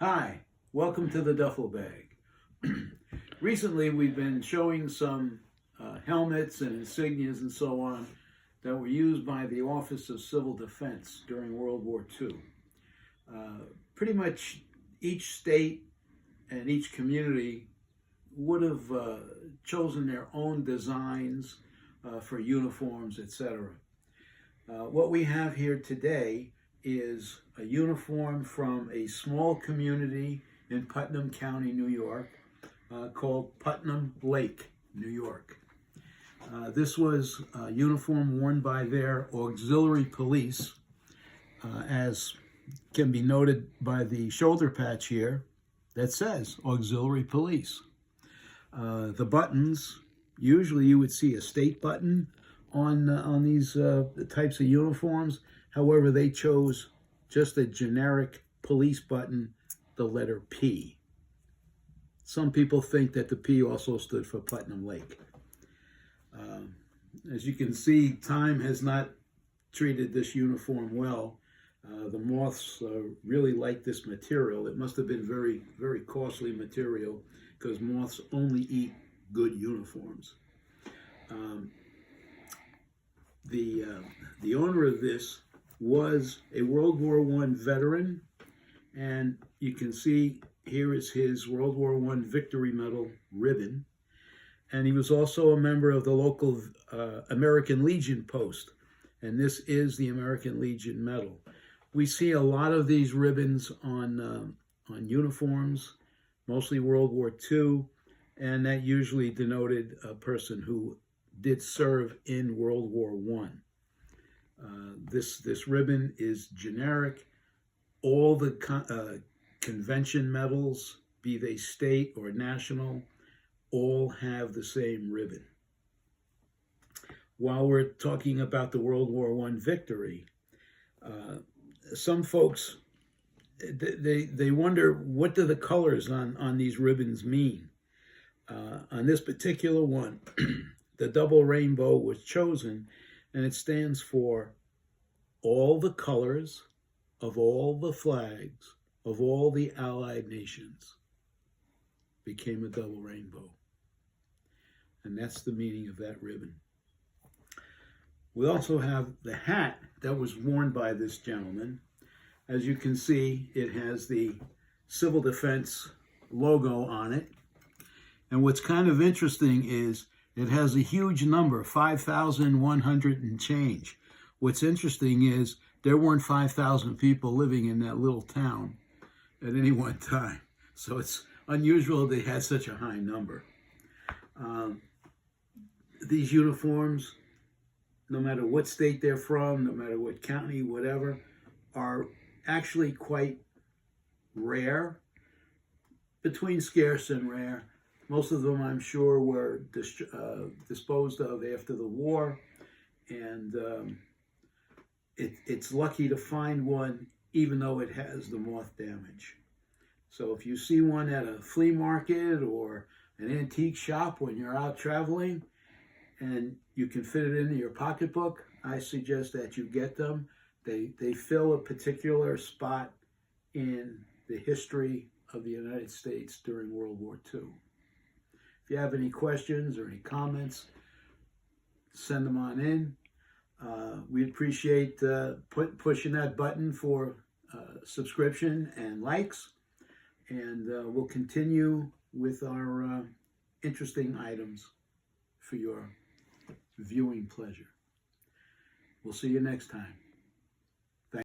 Hi, welcome to the Duffle Bag. Recently, we've been showing some helmets and insignias and so on that were used by the Office of Civil Defense during World War II. Pretty much each state and each community would have chosen their own designs for uniforms, etc. What we have here today is a uniform from a small community in Putnam County, New York, called Putnam Lake, New York. This was a uniform worn by their auxiliary police, as can be noted by the shoulder patch here that says auxiliary police. The buttons, usually you would see a state button on these types of uniforms. However, they chose just a generic police button, the letter P. Some people think that the P also stood for Putnam Lake. As you can see, time has not treated this uniform well. The moths really like this material. It must have been very, very costly material because moths only eat good uniforms. The owner of this was a World War I veteran, and you can see here is his World War I Victory Medal ribbon. And he was also a member of the local American Legion post, and this is the American Legion medal. We see a lot of these ribbons on uniforms, mostly World War II, and that usually denoted a person who did serve in World War I. This ribbon is generic. All the convention medals, be they state or national, all have the same ribbon. While we're talking about the World War I victory, some folks, they wonder, what do the colors on these ribbons mean? On this particular one, the double rainbow was chosen, and it stands for all the colors of all the flags of all the Allied nations became a double rainbow. And that's the meaning of that ribbon. We also have the hat that was worn by this gentleman. As you can see, it has the Civil Defense logo on it. And what's kind of interesting is it has a huge number, 5,100 and change. What's interesting is there weren't 5,000 people living in that little town at any one time. So it's unusual they had such a high number. These uniforms, no matter what state they're from, no matter what county, whatever, are actually quite rare, between scarce and rare. Most of them, I'm sure, were disposed of after the war, and it's lucky to find one, even though it has the moth damage. So if you see one at a flea market or an antique shop when you're out traveling, and you can fit it into your pocketbook, I suggest that you get them. They fill a particular spot in the history of the United States during World War II. If you have any questions or any comments, send them on in. We appreciate pushing that button for subscription and likes, and we'll continue with our interesting items for your viewing pleasure. We'll see you next time.